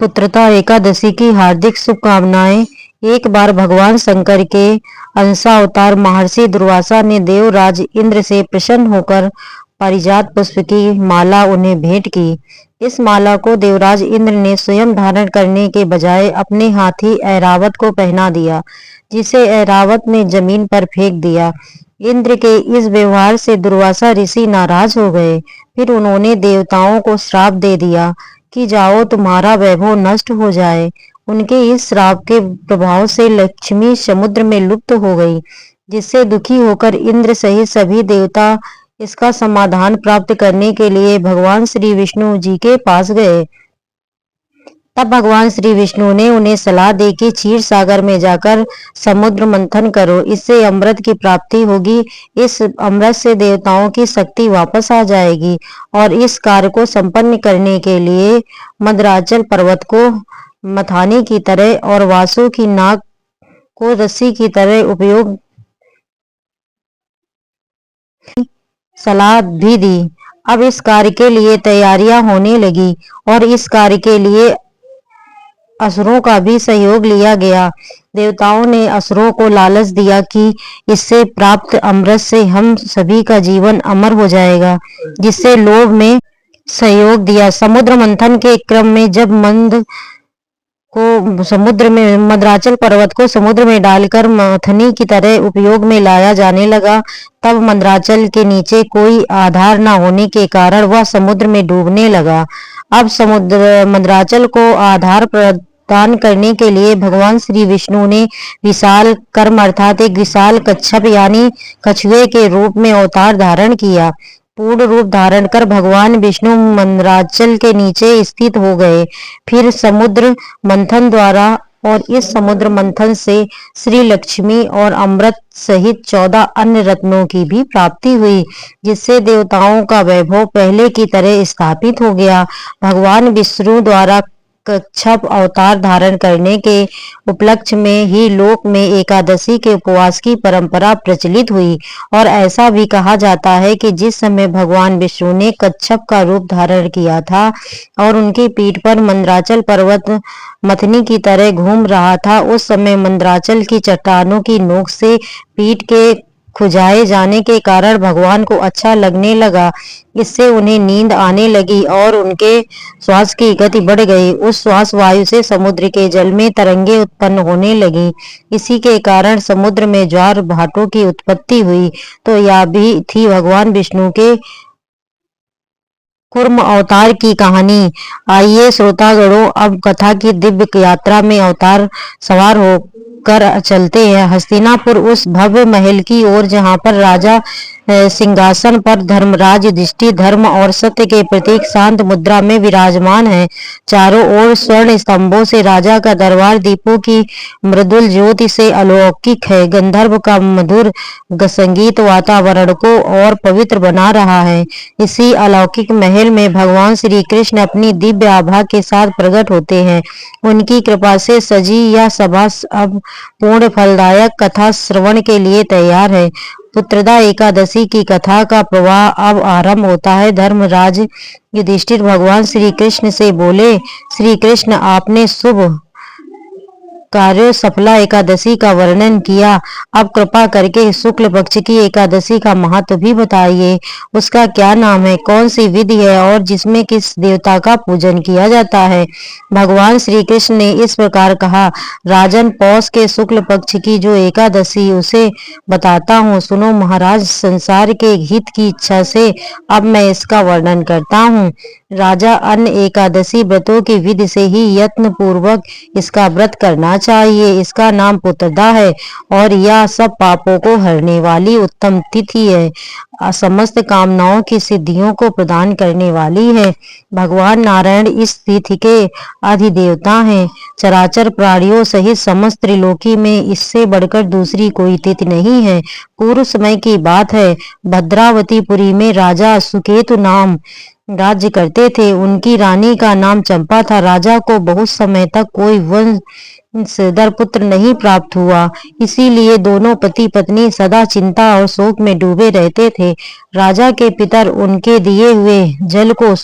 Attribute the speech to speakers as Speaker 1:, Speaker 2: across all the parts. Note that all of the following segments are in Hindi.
Speaker 1: पुत्रता एकादशी की हार्दिक शुभकामनाएं। एक बार भगवान शंकर के अंशावतार महर्षि दुर्वासा ने देवराज इंद्र से प्रसन्न होकर पारिजात पुष्प की माला उन्हें भेंट की। इस माला को देवराज इंद्र ने स्वयं धारण करने के बजाय अपने हाथी ऐरावत को पहना दिया, जिसे ऐरावत ने जमीन पर फेंक दिया। इंद्र के इस व्यवहार से दुर्वासा ऋषि नाराज हो गए। फिर उन्होंने देवताओं को श्राप दे दिया कि जाओ, तुम्हारा वैभव नष्ट हो जाए। उनके इस श्राप के प्रभाव से लक्ष्मी समुद्र में लुप्त हो गई, जिससे दुखी होकर इंद्र सहित सभी देवता इसका समाधान प्राप्त करने के लिए भगवान श्री विष्णु जी के पास गए। तब भगवान श्री विष्णु ने उन्हें सलाह दी कि क्षीर सागर में जाकर समुद्र मंथन करो, इससे अमृत की प्राप्ति होगी। इस अमृत से देवताओं की शक्ति वापस आ जाएगी और इस कार्य को संपन्न करने के लिए मंदराचल पर्वत को मथानी की तरह और वासु की नाक को रस्सी की तरह उपयोग सलाह भी दी। अब इस कार्य के लिए तैयारियां होने लगी और इस कार्य के लिए असुरों का भी सहयोग लिया गया। देवताओं ने असुरों को लालच दिया कि इससे प्राप्त अमृत से हम सभी का जीवन अमर हो जाएगा, जिससे लोभ में सहयोग दिया। समुद्र मंथन के क्रम में जब मंदराचल पर्वत को समुद्र में डालकर मथनी की तरह उपयोग में लाया जाने लगा, तब मंदराचल के नीचे कोई आधार न होने के कारण वह समुद्र में डूबने लगा। अब मंदराचल को आधार प्रदान करने के लिए भगवान श्री विष्णु ने विशाल कर्म अर्थात एक विशाल कच्छप यानी कछुए के रूप में अवतार धारण किया। पूर्ण रूप धारण कर भगवान विष्णु मंदराचल के नीचे स्थित हो गए। फिर समुद्र मंथन द्वारा और इस समुद्र मंथन से श्री लक्ष्मी और अमृत सहित 14 अन्य रत्नों की भी प्राप्ति हुई, जिससे देवताओं का वैभव पहले की तरह स्थापित हो गया। भगवान विष्णु द्वारा कच्छप अवतार धारण करने के उपलक्ष्य में ही लोक में एकादशी के उपवास की परंपरा प्रचलित हुई और ऐसा भी कहा जाता है कि जिस समय भगवान विष्णु ने कच्छप का रूप धारण किया था और उनकी पीठ पर मंदराचल पर्वत मथनी की तरह घूम रहा था, उस समय मंदराचल की चट्टानों की नोक से पीठ के खुजाए जाने के कारण भगवान को अच्छा लगने लगा। इससे उन्हें नींद आने लगी और उनके श्वास की गति बढ़ गई। उस श्वास वायु से समुद्र के जल में तरंगे उत्पन्न होने लगी। इसी के कारण समुद्र में ज्वार भाटों की उत्पत्ति हुई। तो यह भी थी भगवान विष्णु के कूर्म अवतार की कहानी। आइए श्रोतागणों, अब कथा की दिव्य यात्रा में अवतार सवार होकर चलते हैं हस्तिनापुर, उस भव्य महल की ओर जहां पर राजा सिंहासन पर धर्मराज युधिष्ठिर धर्म और सत्य के प्रतीक शांत मुद्रा में विराजमान है। चारों ओर स्वर्ण स्तंभों से राजा का दरबार दीपों की मृदुल ज्योति से अलौकिक है। गंधर्व का मधुर संगीत वातावरण को और पवित्र बना रहा है। इसी अलौकिक महल में भगवान श्री कृष्ण अपनी दिव्य आभा के साथ प्रकट होते हैं। उनकी कृपा से सजी यह सभा अब पूर्ण फलदायक कथा श्रवण के लिए तैयार है। पुत्रदा एकादशी की कथा का प्रवाह अब आरंभ होता है। धर्मराज युधिष्ठिर भगवान श्री कृष्ण से बोले, श्री कृष्ण, आपने शुभ कार्य सफला एकादशी का वर्णन किया, अब कृपा करके शुक्ल पक्ष की एकादशी का महत्व भी बताइए। उसका क्या नाम है, कौन सी विधि है और जिसमें किस देवता का पूजन किया जाता है। भगवान श्री कृष्ण ने इस प्रकार कहा, राजन, पौष के शुक्ल पक्ष की जो एकादशी उसे बताता हूँ, सुनो महाराज। संसार के हित की इच्छा से अब मैं इसका वर्णन करता हूँ। राजा, अन्य एकादशी व्रतों की विधि से ही यत्न पूर्वक इसका व्रत करना चाहिए। इसका नाम पुत्रदा है और यह सब पापों को हरने वाली उत्तम तिथि है, समस्त कामनाओं की सिद्धियों को प्रदान करने वाली है। भगवान नारायण इस तिथि के अधिदेवता हैं। चराचर प्राणियों सहित समस्त त्रिलोकी में इससे बढ़कर दूसरी कोई तिथि नहीं है। पूर्व समय की बात है, भद्रावतीपुरी में राजा सुकेतु नाम राज्य करते थे। उनकी रानी का नाम चंपा था। राजा को बहुत समय तक कोई वंशधर पुत्र नहीं प्राप्त हुआ, इसीलिए दोनों पति पत्नी सदा चिंता और शोक में डूबे रहते थे। राजा के पितर उनके दिए हुए जल को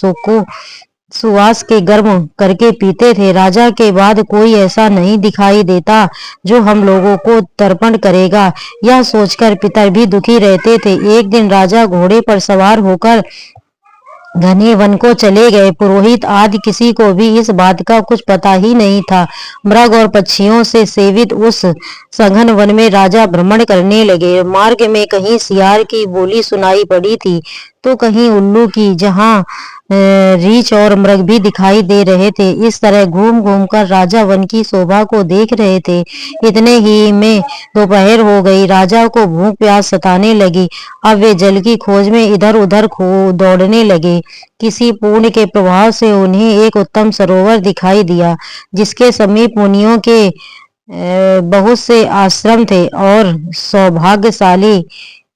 Speaker 1: सुवास के गर्म करके पीते थे। राजा के बाद कोई ऐसा नहीं दिखाई देता जो हम लोगों को तर्पण करेगा, यह सोचकर पितर भी दुखी रहते थे। एक दिन राजा घोड़े पर सवार होकर घने वन को चले गए। पुरोहित आदि किसी को भी इस बात का कुछ पता ही नहीं था। मृग और पक्षियों से सेवित उस सघन वन में राजा भ्रमण करने लगे। मार्ग में कहीं सियार की बोली सुनाई पड़ी थी तो कहीं उल्लू की, जहाँ रीछ और मृग भी दिखाई दे रहे थे। इस तरह घूम घूम कर राजा वन की शोभा को देख रहे थे। इतने ही में दोपहर हो गई। राजा को भूख प्यास सताने लगी। अब वे जल की खोज में इधर उधर दौड़ने लगे। किसी पुण्य के प्रभाव से उन्हें एक उत्तम सरोवर दिखाई दिया, जिसके समीप मुनियों के बहुत से आश्रम थे और सौभाग्यशाली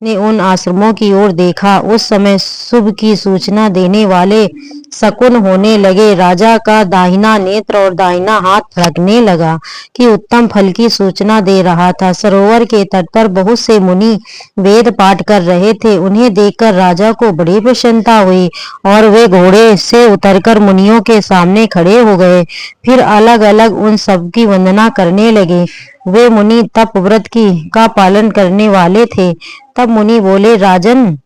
Speaker 1: ने उन आश्रमों की ओर देखा। उस समय शुभ की सूचना देने वाले शकुन होने लगे। राजा का दाहिना नेत्र और दाहिना हाथ फड़कने लगा कि उत्तम फल की सूचना दे रहा था। सरोवर के तट पर बहुत से मुनि वेद पाठ कर रहे थे। उन्हें देखकर राजा को बड़ी प्रसन्नता हुई और वे घोड़े से उतरकर मुनियों के सामने खड़े हो गए। फिर अलग अलग उन सब की वंदना करने लगे। वे मुनि तप व्रत की का पालन करने वाले थे। तब मुनि बोले, राजन,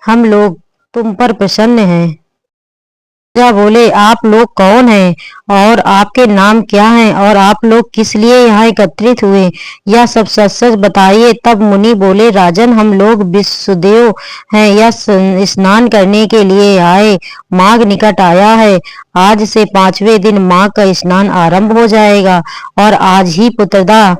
Speaker 1: हम लोग तुम पर प्रसन्न हैं। राजा बोले, आप लोग कौन हैं और आपके नाम क्या हैं और आप लोग किस लिए यहाँ एकत्रित हुए, यह सब सच सच बताइए। तब मुनि बोले, राजन, हम लोग विश्वदेव हैं, यह स्नान करने के लिए आए। माघ निकट आया है। आज से 5वें दिन माघ का स्नान आरंभ हो जाएगा और आज ही पुत्रदा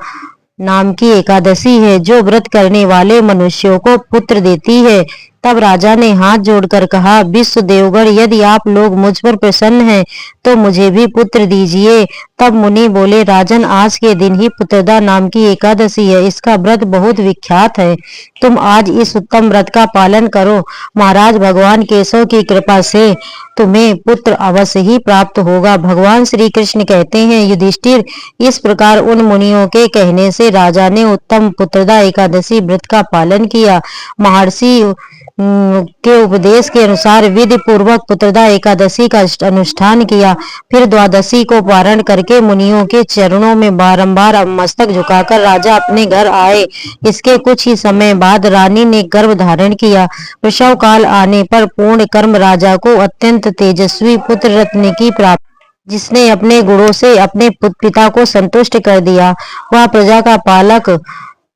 Speaker 1: नाम की एकादशी है, जो व्रत करने वाले मनुष्यों को पुत्र देती है। तब राजा ने हाथ जोड़कर कहा, विश्व देवगण, यदि आप लोग मुझ पर प्रसन्न हैं तो मुझे भी पुत्र दीजिए। तब मुनि बोले, राजन, आज के दिन ही पुत्रदा नाम की एकादशी है। इसका व्रत बहुत विख्यात है। तुम आज इस उत्तम व्रत का पालन करो। महाराज, भगवान केशव की कृपा से तुम्हें पुत्र अवश्य ही प्राप्त होगा। भगवान श्री कृष्ण कहते हैं, युधिष्ठिर, इस प्रकार उन मुनियों के कहने से राजा ने उत्तम पुत्रदा एकादशी व्रत का पालन किया। महर्षि के उपदेश के अनुसार विधि पूर्वक पुत्रदा एकादशी का अनुष्ठान किया। फिर द्वादशी को पारण करके मुनियों के चरणों में बारंबार मस्तक झुकाकर राजा अपने घर आए। इसके कुछ ही समय बाद रानी ने गर्भ धारण किया। प्रसव काल आने पर पूर्ण कर्म राजा को अत्यंत तेजस्वी पुत्र रत्न की प्राप्ति, जिसने अपने गुणों से अपने पिता को संतुष्ट कर दिया। वह प्रजा का पालक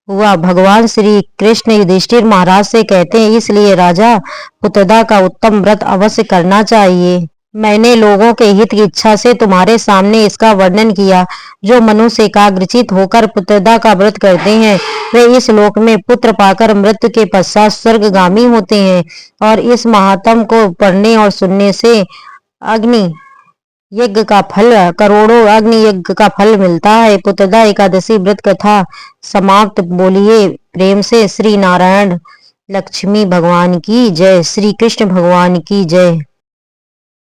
Speaker 1: हुआ। भगवान श्री कृष्ण युधिष्ठिर महाराज से कहते हैं, इसलिए राजा, पुत्रदा का उत्तम व्रत अवश्य करना चाहिए। मैंने लोगों के हित की इच्छा से तुम्हारे सामने इसका वर्णन किया। जो मनुष्य एकाग्रचित होकर पुत्रदा का व्रत करते हैं, वे इस लोक में पुत्र पाकर मृत्यु के पश्चात स्वर्गगामी होते हैं। और इस महात्म को पढ़ने और सुनने से अग्नि यज्ञ का फल, करोड़ों अग्नि यज्ञ का फल मिलता है। पुत्रदा एकादशी व्रत कथा समाप्त। बोलिए प्रेम से श्री नारायण लक्ष्मी भगवान की जय, श्री कृष्ण भगवान की जय।